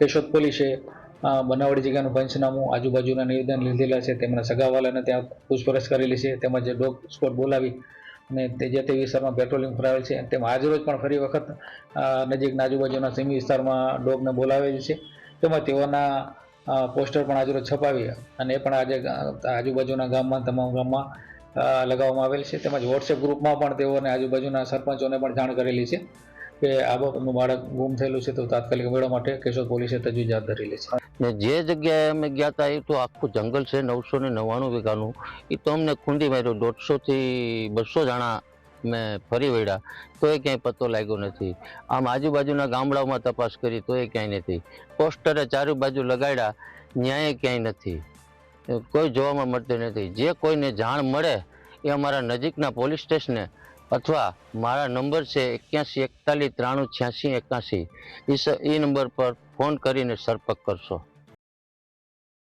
કેશોદ પોલીસે બનાવટી જગ્યાનું પંચનામું, આજુબાજુના નિવેદન લીધેલા છે, તેમના સગાવાલાને ત્યાં પૂછપરછ કરેલી છે, તેમજ ડોગ સ્કોડ બોલાવી અને જે તે વિસ્તારમાં પેટ્રોલિંગ કરાવેલ છે. તેમાં આજરોજ પણ ફરી વખત નજીકના આજુબાજુના સીમી વિસ્તારમાં ડોગને બોલાવેલ છે. તેમજ તેઓના પોસ્ટર પણ આજરોજ છપાવી અને એ પણ આજે આજુબાજુના ગામમાં તમામ ગામમાં લગાવવામાં આવેલ છે. તેમજ વોટ્સએપ ગ્રુપમાં પણ તેઓને આજુબાજુના સરપંચોને પણ જાણ કરેલી છે કે આ બાબતનું બાળક ગુમ થયેલું છે, તો તાત્કાલિક મેળવવા માટે કેશોદ પોલીસે તજવીજ હાથ ધરેલી છે. ને જે જગ્યાએ અમે ગયા હતા એ તો આખું જંગલ છે, 999 વીઘાનું. એ તો અમને ખૂંદી માર્યો. 150 થી 200 જણા મેં ફરી વળ્યા તો એ ક્યાંય પત્તો લાગ્યો નથી. આમ આજુબાજુના ગામડાઓમાં તપાસ કરી તો એ ક્યાંય નથી. પોસ્ટરે ચારે બાજુ લગાડ્યા, ન્યાય ક્યાંય નથી, કોઈ જોવામાં મળતું નથી. જે કોઈને જાણ મળે એ અમારા નજીકના પોલીસ સ્ટેશને અથવા મારા નંબર છે 81 41 93 86 81 એ નંબર પર ફોન કરીને સંપર્ક કરશો.